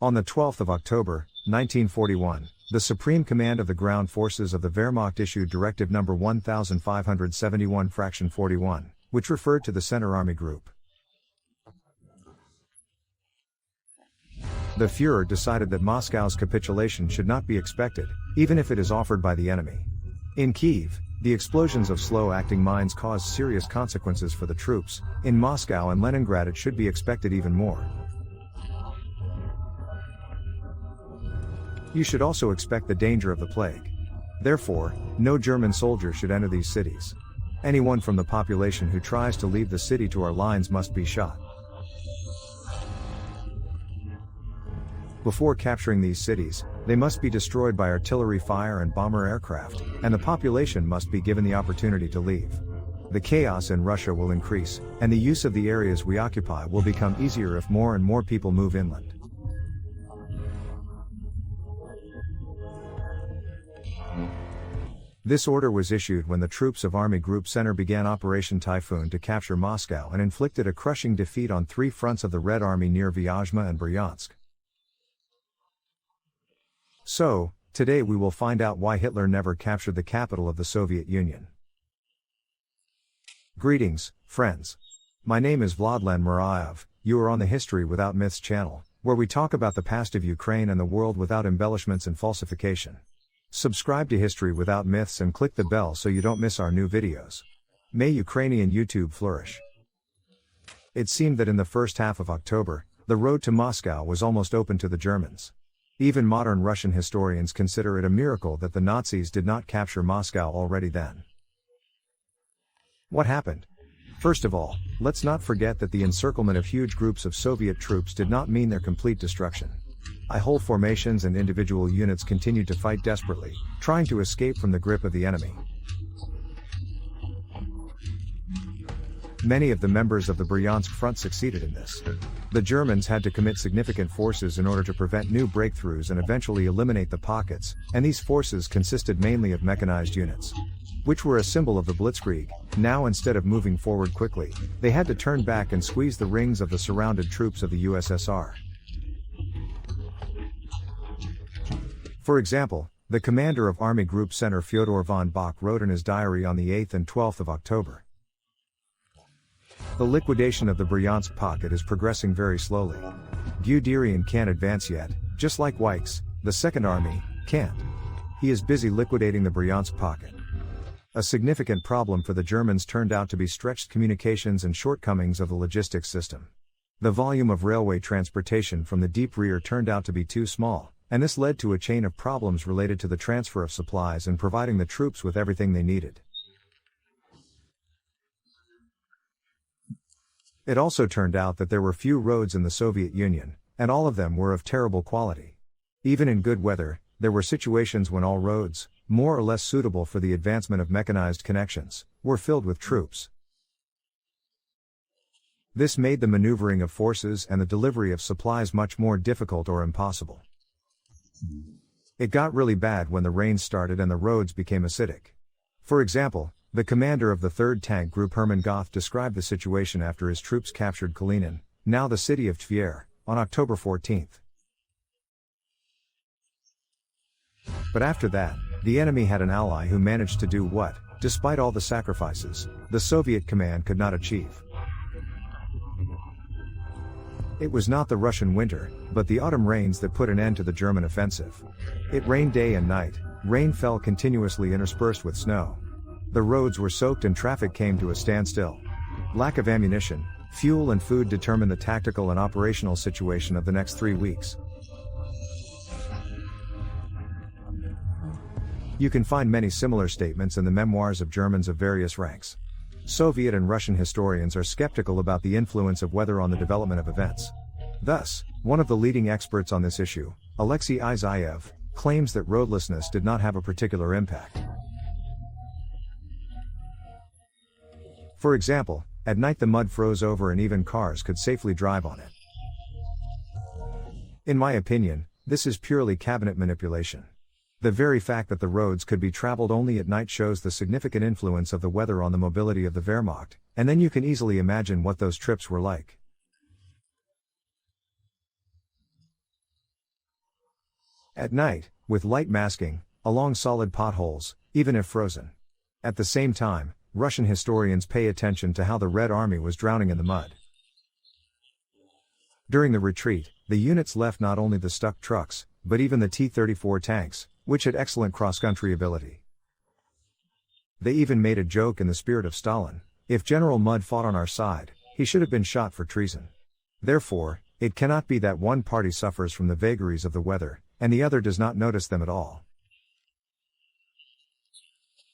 On the 12th of October, 1941, the Supreme Command of the Ground Forces of the Wehrmacht issued Directive No. 1571 Fraction 41, which referred to the Center Army Group. The Führer decided that Moscow's capitulation should not be expected, even if it is offered by the enemy. In Kyiv, the explosions of slow-acting mines caused serious consequences for the troops. In Moscow and Leningrad it should be expected even more. You should also expect the danger of the plague. Therefore, no German soldier should enter these cities. Anyone from the population who tries to leave the city to our lines must be shot. Before capturing these cities, they must be destroyed by artillery fire and bomber aircraft, and the population must be given the opportunity to leave. The chaos in Russia will increase, and the use of the areas we occupy will become easier if more and more people move inland. This order was issued when the troops of Army Group Center began Operation Typhoon to capture Moscow and inflicted a crushing defeat on three fronts of the Red Army near Vyazma and Bryansk. So, today we will find out why Hitler never captured the capital of the Soviet Union. Greetings, friends. My name is Vladlen Muraev. You are on the History Without Myths channel, where we talk about the past of Ukraine and the world without embellishments and falsification. Subscribe to History Without Myths and click the bell so you don't miss our new videos. May Ukrainian YouTube flourish. It seemed that in the first half of October, the road to Moscow was almost open to the Germans. Even modern Russian historians consider it a miracle that the Nazis did not capture Moscow already then. What happened? First of all, let's not forget that the encirclement of huge groups of Soviet troops did not mean their complete destruction. Whole formations and individual units continued to fight desperately, trying to escape from the grip of the enemy. Many of the members of the Bryansk front succeeded in this. The Germans had to commit significant forces in order to prevent new breakthroughs and eventually eliminate the pockets, and these forces consisted mainly of mechanized units, which were a symbol of the Blitzkrieg. Now, instead of moving forward quickly, they had to turn back and squeeze the rings of the surrounded troops of the USSR. For example, the commander of Army Group Center Fyodor von Bock wrote in his diary on the 8th and 12th of October. The liquidation of the Bryansk pocket is progressing very slowly. Guderian can't advance yet, just like Wykes, the Second Army, can't. He is busy liquidating the Bryansk pocket. A significant problem for the Germans turned out to be stretched communications and shortcomings of the logistics system. The volume of railway transportation from the deep rear turned out to be too small, and this led to a chain of problems related to the transfer of supplies and providing the troops with everything they needed. It also turned out that there were few roads in the Soviet Union, and all of them were of terrible quality. Even in good weather, there were situations when all roads, more or less suitable for the advancement of mechanized connections, were filled with troops. This made the maneuvering of forces and the delivery of supplies much more difficult or impossible. It got really bad when the rains started and the roads became acidic. For example, the commander of the 3rd Tank Group Hermann Goth described the situation after his troops captured Kalinin, now the city of Tver, on October 14. But after that, the enemy had an ally who managed to do what, despite all the sacrifices, the Soviet command could not achieve. It was not the Russian winter, but the autumn rains that put an end to the German offensive. It rained day and night, rain fell continuously interspersed with snow. The roads were soaked and traffic came to a standstill. Lack of ammunition, fuel and food determined the tactical and operational situation of the next 3 weeks. You can find many similar statements in the memoirs of Germans of various ranks. Soviet and Russian historians are skeptical about the influence of weather on the development of events. Thus, one of the leading experts on this issue, Alexei Isayev, claims that roadlessness did not have a particular impact. For example, at night the mud froze over and even cars could safely drive on it. In my opinion, this is purely cabinet manipulation. The very fact that the roads could be traveled only at night shows the significant influence of the weather on the mobility of the Wehrmacht, and then you can easily imagine what those trips were like. At night, with light masking, along solid potholes, even if frozen. At the same time, Russian historians pay attention to how the Red Army was drowning in the mud. During the retreat, the units left not only the stuck trucks, but even the T-34 tanks, which had excellent cross-country ability. They even made a joke in the spirit of Stalin: if General Mudd fought on our side, he should have been shot for treason. Therefore, it cannot be that one party suffers from the vagaries of the weather, and the other does not notice them at all.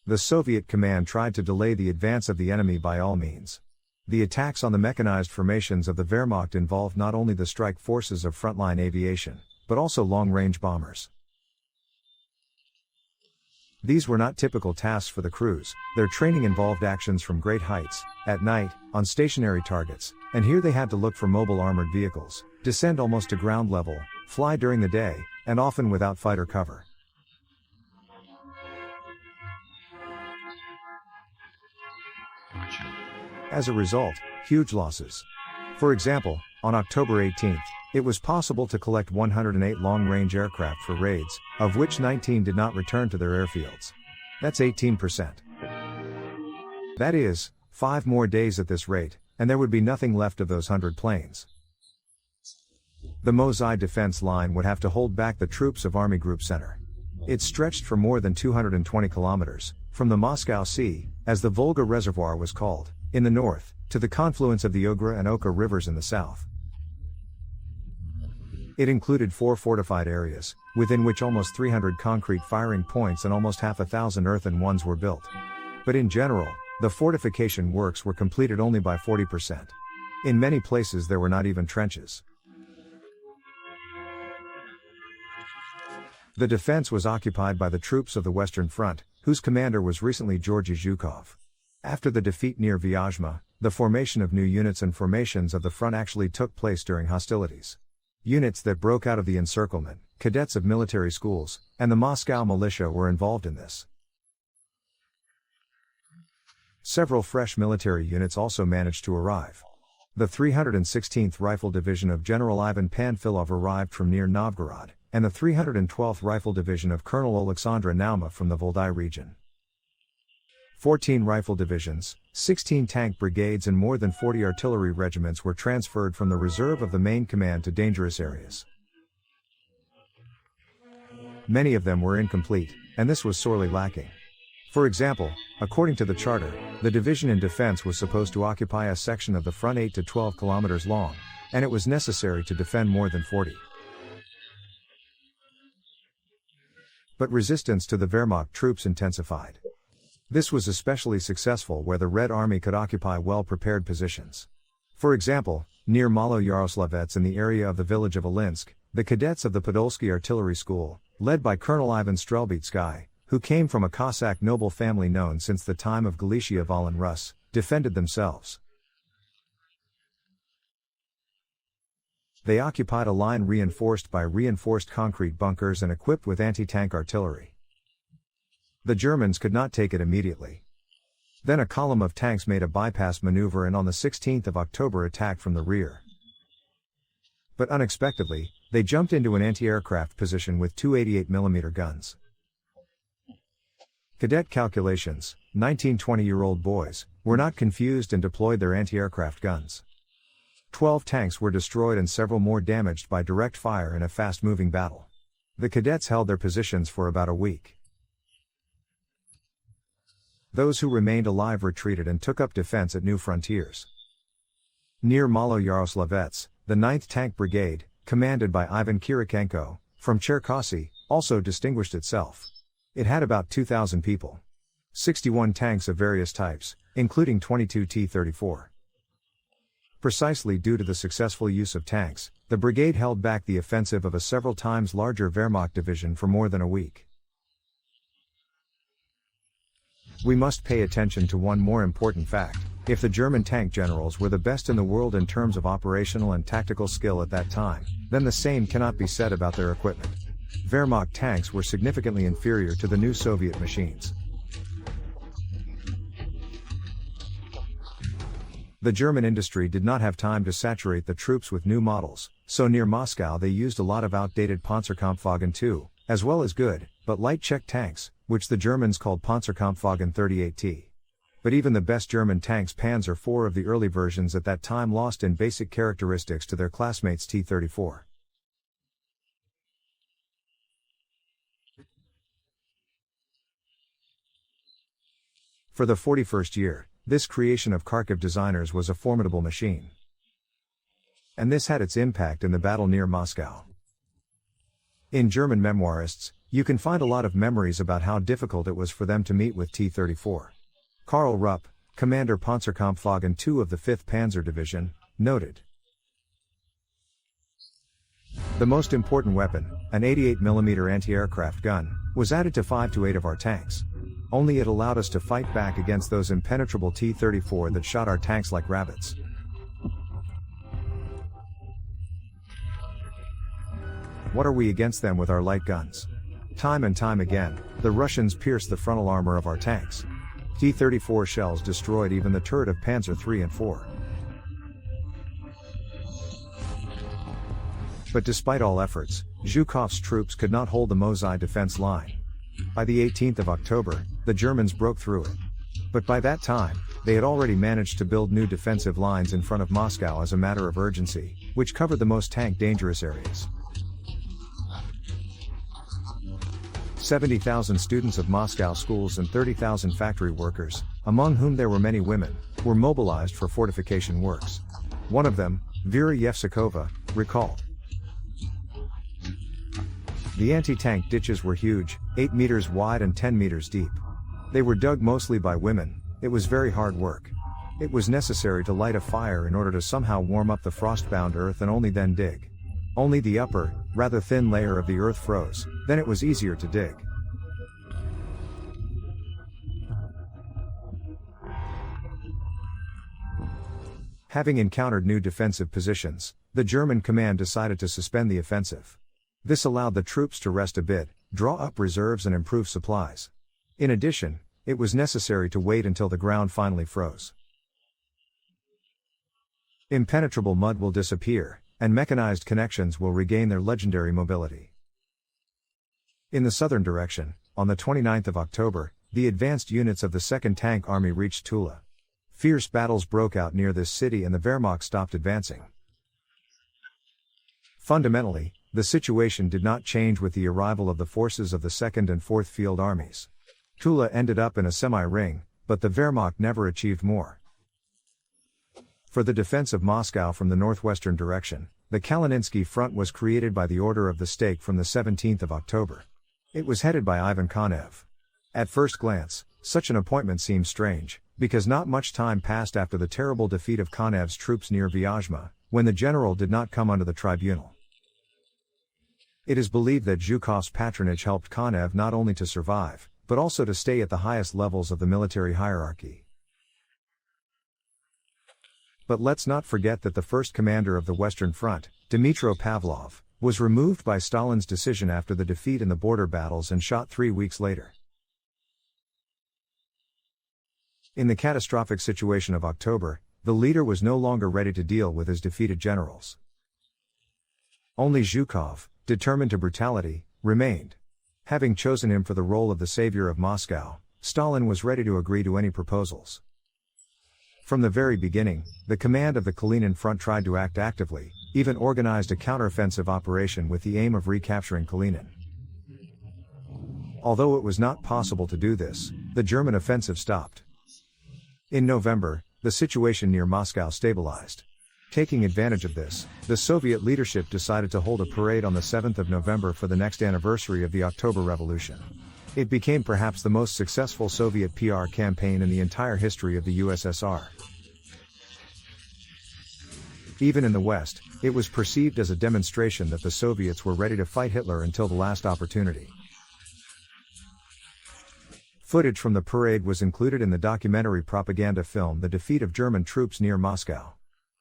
The Soviet command tried to delay the advance of the enemy by all means. The attacks on the mechanized formations of the Wehrmacht involved not only the strike forces of frontline aviation, but also long-range bombers. These were not typical tasks for the crews. Their training involved actions from great heights, at night, on stationary targets, and here they had to look for mobile armored vehicles, descend almost to ground level, fly during the day, and often without fighter cover. As a result, huge losses. For example, on October 18, it was possible to collect 108 long-range aircraft for raids, of which 19 did not return to their airfields. That's 18%. That is, 5 more days at this rate, and there would be nothing left of those 100 planes. The Mozai defense line would have to hold back the troops of Army Group Center. It stretched for more than 220 kilometers, from the Moscow Sea, as the Volga Reservoir was called, in the north, to the confluence of the Ugra and Oka rivers in the south. It included 4 fortified areas, within which almost 300 concrete firing points and almost half a thousand earthen ones were built. But in general, the fortification works were completed only by 40%. In many places there were not even trenches. The defense was occupied by the troops of the Western Front, whose commander was recently Georgy Zhukov. After the defeat near Vyazma, the formation of new units and formations of the front actually took place during hostilities. Units that broke out of the encirclement, cadets of military schools, and the Moscow militia were involved in this. Several fresh military units also managed to arrive. The 316th Rifle Division of General Ivan Panfilov arrived from near Novgorod, and the 312th Rifle Division of Colonel Alexandra Nauma from the Valdai region. 14 rifle divisions, 16 tank brigades and more than 40 artillery regiments were transferred from the reserve of the main command to dangerous areas. Many of them were incomplete, and this was sorely lacking. For example, according to the charter, the division in defense was supposed to occupy a section of the front 8 to 12 kilometers long, and it was necessary to defend more than 40. But resistance to the Wehrmacht troops intensified. This was especially successful where the Red Army could occupy well-prepared positions. For example, near Maloyaroslavets in the area of the village of Olinsk, the cadets of the Podolsky Artillery School, led by Colonel Ivan Strelbitsky, who came from a Cossack noble family known since the time of Galicia Volin Rus, defended themselves. They occupied a line reinforced by reinforced concrete bunkers and equipped with anti-tank artillery. The Germans could not take it immediately. Then a column of tanks made a bypass maneuver and on the 16th of October attacked from the rear. But unexpectedly, they jumped into an anti-aircraft position with 2 88mm guns. Cadet calculations, 19-20-year-old boys, were not confused and deployed their anti-aircraft guns. 12 tanks were destroyed and several more damaged by direct fire in a fast-moving battle. The cadets held their positions for about a week. Those who remained alive retreated and took up defense at new frontiers. Near Maloyaroslavets, the 9th Tank Brigade, commanded by Ivan Kirikenko, from Cherkasy, also distinguished itself. It had about 2,000 people. 61 tanks of various types, including 22 T-34. Precisely due to the successful use of tanks, the brigade held back the offensive of a several times larger Wehrmacht division for more than a week. We must pay attention to one more important fact. If the German tank generals were the best in the world in terms of operational and tactical skill at that time, then the same cannot be said about their equipment. Wehrmacht tanks were significantly inferior to the new Soviet machines. The German industry did not have time to saturate the troops with new models, so near Moscow they used a lot of outdated Panzerkampfwagen II, as well as good, but light Czech tanks, which the Germans called Panzerkampfwagen 38T. But even the best German tanks Panzer IV of the early versions at that time lost in basic characteristics to their classmates T-34. For the 41st year, this creation of Kharkiv designers was a formidable machine. And this had its impact in the battle near Moscow. In German memoirists, you can find a lot of memories about how difficult it was for them to meet with T-34. Karl Rupp, Commander Panzerkampfwagen II of the 5th Panzer Division, noted, "The most important weapon, an 88mm anti-aircraft gun, was added to 5 to 8 of our tanks. Only it allowed us to fight back against those impenetrable T-34 that shot our tanks like rabbits. What are we against them with our light guns? Time and time again, the Russians pierced the frontal armor of our tanks. T-34 shells destroyed even the turret of Panzer III and IV. But despite all efforts, Zhukov's troops could not hold the Mosai defense line. By the 18th of October, the Germans broke through it. But by that time, they had already managed to build new defensive lines in front of Moscow as a matter of urgency, which covered the most tank-dangerous areas. 70,000 students of Moscow schools and 30,000 factory workers, among whom there were many women, were mobilized for fortification works. One of them, Vera Yevsikova, recalled, "The anti-tank ditches were huge, 8 meters wide and 10 meters deep. They were dug mostly by women. It was very hard work. It was necessary to light a fire in order to somehow warm up the frost-bound earth and only then dig. Only the upper, rather thin layer of the earth froze, then it was easier to dig." Having encountered new defensive positions, the German command decided to suspend the offensive. This allowed the troops to rest a bit, draw up reserves and improve supplies. In addition, it was necessary to wait until the ground finally froze. Impenetrable mud will disappear, and mechanized connections will regain their legendary mobility. In the southern direction, on the 29th of October, the advanced units of the 2nd Tank Army reached Tula. Fierce battles broke out near this city and the Wehrmacht stopped advancing. Fundamentally, the situation did not change with the arrival of the forces of the 2nd and 4th Field Armies. Tula ended up in a semi-ring, but the Wehrmacht never achieved more. For the defense of Moscow from the northwestern direction, the Kalininsky Front was created by the Order of the Stake from the 17th of October. It was headed by Ivan Konev. At first glance, such an appointment seemed strange, because not much time passed after the terrible defeat of Konev's troops near Vyazma, when the general did not come under the tribunal. It is believed that Zhukov's patronage helped Konev not only to survive, but also to stay at the highest levels of the military hierarchy. But let's not forget that the first commander of the Western Front, Dmitro Pavlov, was removed by Stalin's decision after the defeat in the border battles and shot 3 weeks later. In the catastrophic situation of October, the leader was no longer ready to deal with his defeated generals. Only Zhukov, determined to brutality, remained. Having chosen him for the role of the savior of Moscow, Stalin was ready to agree to any proposals. From the very beginning, the command of the Kalinin Front tried to act actively, even organized a counteroffensive operation with the aim of recapturing Kalinin. Although it was not possible to do this, the German offensive stopped. In November, the situation near Moscow stabilized. Taking advantage of this, the Soviet leadership decided to hold a parade on the 7th of November for the next anniversary of the October Revolution. It became perhaps the most successful Soviet PR campaign in the entire history of the USSR. Even in the West, it was perceived as a demonstration that the Soviets were ready to fight Hitler until the last opportunity. Footage from the parade was included in the documentary propaganda film The Defeat of German Troops Near Moscow.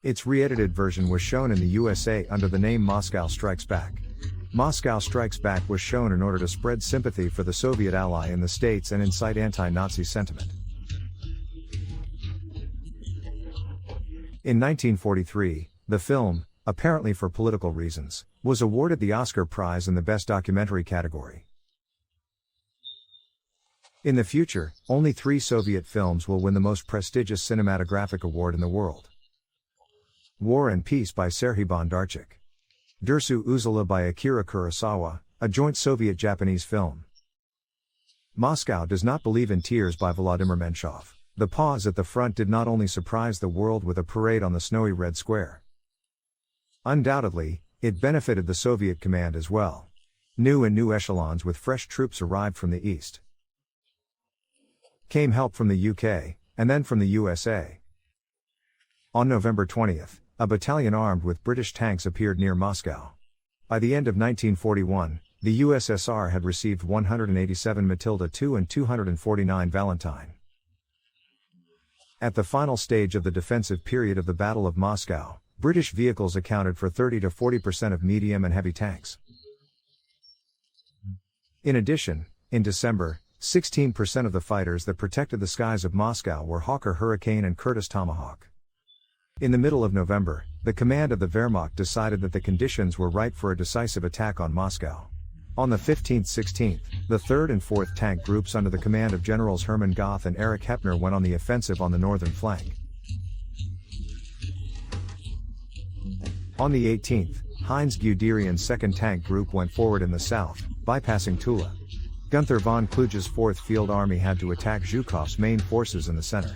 Its re-edited version was shown in the USA under the name Moscow Strikes Back. Moscow Strikes Back was shown in order to spread sympathy for the Soviet ally in the States and incite anti-Nazi sentiment. In 1943, the film, apparently for political reasons, was awarded the Oscar Prize in the Best Documentary category. In the future, only 3 Soviet films will win the most prestigious cinematographic award in the world. War and Peace by Serhiy Bondarchuk. Dersu Uzala by Akira Kurosawa, a joint Soviet-Japanese film. Moscow Does Not Believe in Tears by Vladimir Menshov. The pause at the front did not only surprise the world with a parade on the snowy Red Square. Undoubtedly, it benefited the Soviet command as well. New echelons with fresh troops arrived from the east. Came help from the UK, and then from the USA. On November 20th, a battalion armed with British tanks appeared near Moscow. By the end of 1941, the USSR had received 187 Matilda II and 249 Valentine. At the final stage of the defensive period of the Battle of Moscow, British vehicles accounted for 30 to 40% of medium and heavy tanks. In addition, in December, 16% of the fighters that protected the skies of Moscow were Hawker Hurricane and Curtiss Tomahawk. In the middle of November, the command of the Wehrmacht decided that the conditions were ripe for a decisive attack on Moscow. On the 15th, 16th, the 3rd and 4th Tank Groups under the command of Generals Hermann Goth and Erich Heppner went on the offensive on the northern flank. On the 18th, Heinz Guderian's 2nd Tank Group went forward in the south, bypassing Tula. Gunther von Kluge's 4th Field Army had to attack Zhukov's main forces in the center.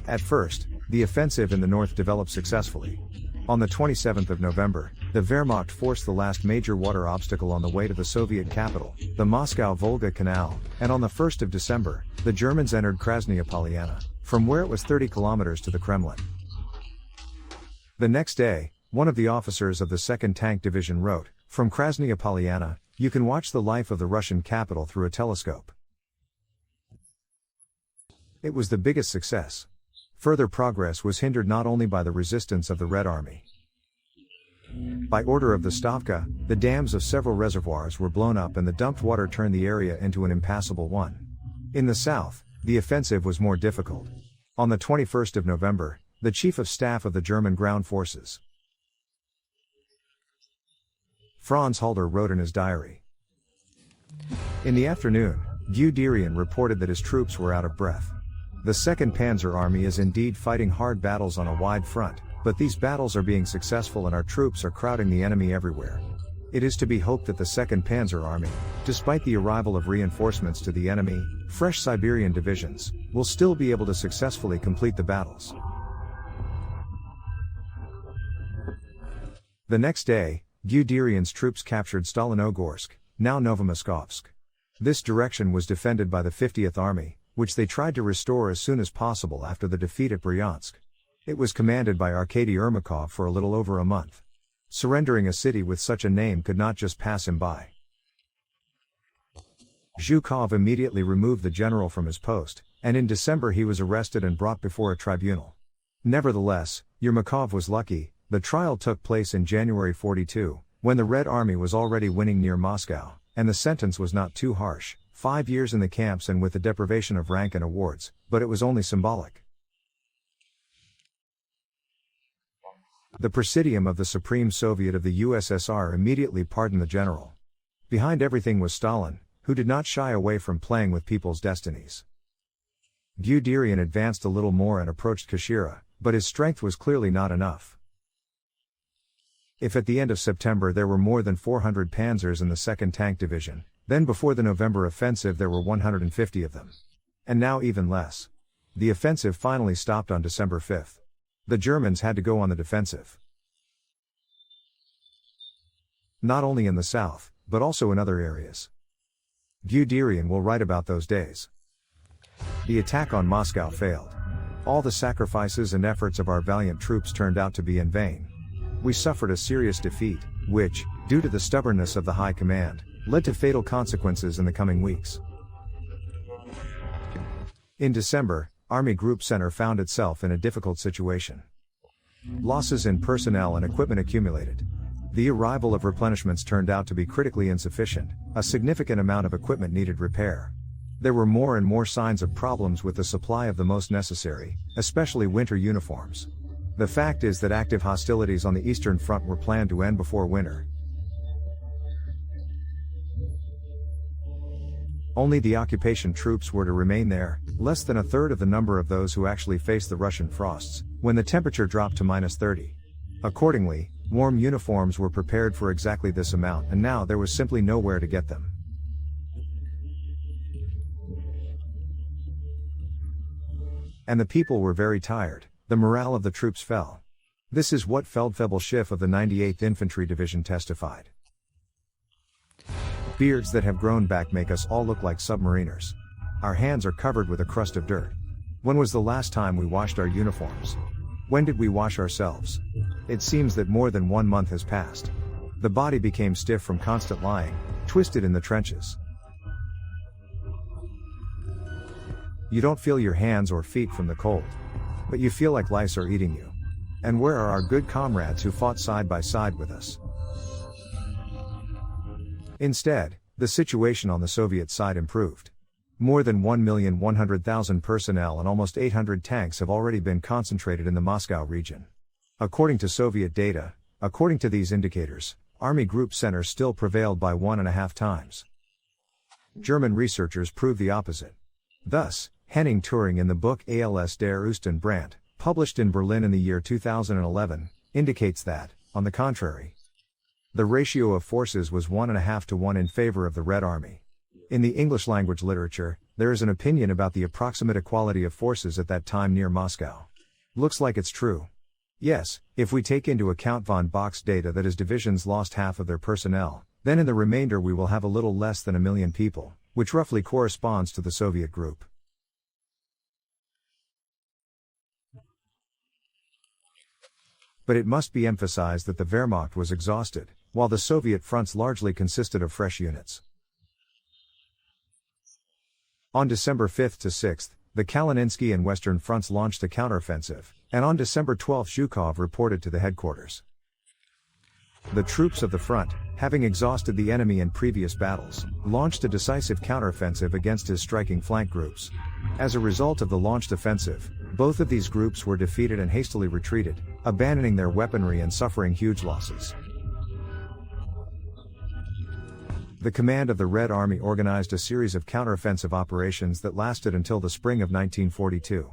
At first, the offensive in the north developed successfully. On the 27th of November, the Wehrmacht forced the last major water obstacle on the way to the Soviet capital, the Moscow-Volga Canal, and on the 1st of December, the Germans entered Krasnaya Polyana, from where it was 30 kilometers to the Kremlin. The next day, one of the officers of the 2nd Tank Division wrote, "From Krasnaya Polyana, you can watch the life of the Russian capital through a telescope." It was the biggest success. Further progress was hindered not only by the resistance of the Red Army. By order of the Stavka, the dams of several reservoirs were blown up and the dumped water turned the area into an impassable one. In the south, the offensive was more difficult. On the 21st of November, the Chief of Staff of the German Ground Forces, Franz Halder, wrote in his diary. In the afternoon, Guderian reported that his troops were out of breath. The 2nd Panzer Army is indeed fighting hard battles on a wide front, but these battles are being successful and our troops are crowding the enemy everywhere. It is to be hoped that the 2nd Panzer Army, despite the arrival of reinforcements to the enemy, fresh Siberian divisions, will still be able to successfully complete the battles. The next day, Guderian's troops captured Stalinogorsk, now Novomoskovsk. This direction was defended by the 50th Army, which they tried to restore as soon as possible after the defeat at Bryansk. It was commanded by Arkady Ermakov for a little over a month. Surrendering a city with such a name could not just pass him by. Zhukov immediately removed the general from his post, and in December he was arrested and brought before a tribunal. Nevertheless, Yermakov was lucky. The trial took place in January 42, when the Red Army was already winning near Moscow, and the sentence was not too harsh, 5 years in the camps and with the deprivation of rank and awards, but it was only symbolic. The Presidium of the Supreme Soviet of the USSR immediately pardoned the general. Behind everything was Stalin, who did not shy away from playing with people's destinies. Guderian advanced a little more and approached Kashira, but his strength was clearly not enough. If at the end of September there were more than 400 panzers in the 2nd Tank Division, then before the November offensive there were 150 of them. And now even less. The offensive finally stopped on December 5. The Germans had to go on the defensive. Not only in the south, but also in other areas. Guderian will write about those days. The attack on Moscow failed. All the sacrifices and efforts of our valiant troops turned out to be in vain. We suffered a serious defeat, which, due to the stubbornness of the High Command, led to fatal consequences in the coming weeks. In December, Army Group Center found itself in a difficult situation. Losses in personnel and equipment accumulated. The arrival of replenishments turned out to be critically insufficient. A significant amount of equipment needed repair. There were more and more signs of problems with the supply of the most necessary, especially winter uniforms. The fact is that active hostilities on the Eastern Front were planned to end before winter. Only the occupation troops were to remain there, less than a third of the number of those who actually faced the Russian frosts, when the temperature dropped to -30. Accordingly, warm uniforms were prepared for exactly this amount, and now there was simply nowhere to get them. And the people were very tired. The morale of the troops fell. This is what Feldfebel Schiff of the 98th Infantry Division testified. Beards that have grown back make us all look like submariners. Our hands are covered with a crust of dirt. When was the last time we washed our uniforms? When did we wash ourselves? It seems that more than 1 month has passed. The body became stiff from constant lying, twisted in the trenches. You don't feel your hands or feet from the cold. But you feel like lice are eating you. And where are our good comrades who fought side by side with us? Instead, the situation on the Soviet side improved. More than 1,100,000 personnel and almost 800 tanks have already been concentrated in the Moscow region. According to Soviet data, according to these indicators, Army Group Center still prevailed by 1.5 times. German researchers prove the opposite. Thus, Henning Turing in the book Als der Osten Brand, published in Berlin in the year 2011, indicates that, on the contrary, the ratio of forces was 1.5 to 1 in favor of the Red Army. In the English language literature, there is an opinion about the approximate equality of forces at that time near Moscow. Looks like it's true. Yes, if we take into account von Bock's data that his divisions lost half of their personnel, then in the remainder we will have a little less than 1 million people, which roughly corresponds to the Soviet group. But it must be emphasized that the Wehrmacht was exhausted, while the Soviet fronts largely consisted of fresh units. On December 5 to 6, the Kalininsky and Western fronts launched a counteroffensive, and on December 12 Zhukov reported to the headquarters. The troops of the front, having exhausted the enemy in previous battles, launched a decisive counteroffensive against his striking flank groups. As a result of the launched offensive, both of these groups were defeated and hastily retreated, abandoning their weaponry and suffering huge losses. The command of the Red Army organized a series of counteroffensive operations that lasted until the spring of 1942.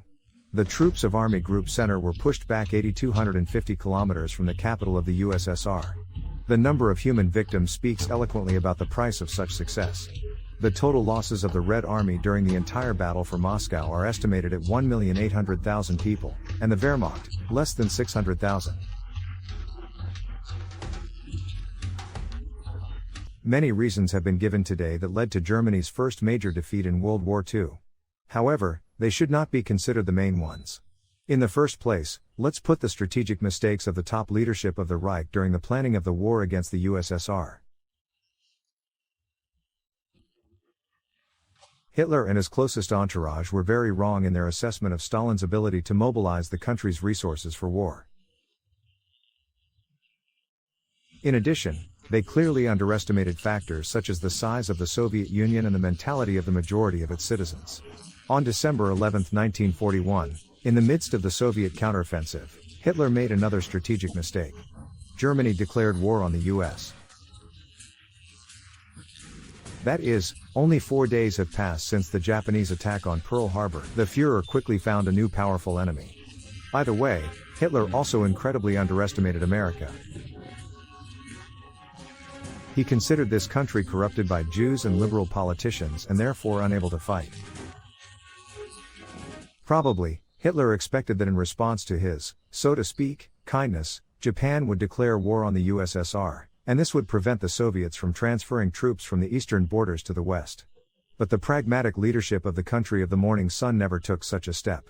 The troops of Army Group Center were pushed back 8,250 kilometers from the capital of the USSR. The number of human victims speaks eloquently about the price of such success. The total losses of the Red Army during the entire battle for Moscow are estimated at 1,800,000 people, and the Wehrmacht, less than 600,000. Many reasons have been given today that led to Germany's first major defeat in World War II. However, they should not be considered the main ones. In the first place, let's put the strategic mistakes of the top leadership of the Reich during the planning of the war against the USSR. Hitler and his closest entourage were very wrong in their assessment of Stalin's ability to mobilize the country's resources for war. In addition, they clearly underestimated factors such as the size of the Soviet Union and the mentality of the majority of its citizens. On December 11, 1941, in the midst of the Soviet counteroffensive, Hitler made another strategic mistake. Germany declared war on the US. That is, only 4 days have passed since the Japanese attack on Pearl Harbor. The Führer quickly found a new powerful enemy. By the way, Hitler also incredibly underestimated America. He considered this country corrupted by Jews and liberal politicians and therefore unable to fight. Probably, Hitler expected that in response to his, so to speak, kindness, Japan would declare war on the USSR, and this would prevent the Soviets from transferring troops from the eastern borders to the west. But the pragmatic leadership of the country of the morning sun never took such a step.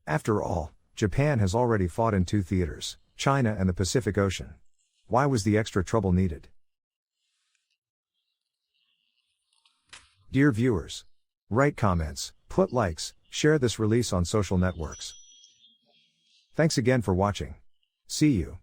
After all, Japan has already fought in 2 theaters, China and the Pacific Ocean. Why was the extra trouble needed? Dear viewers, write comments, put likes, share this release on social networks. Thanks again for watching. See you.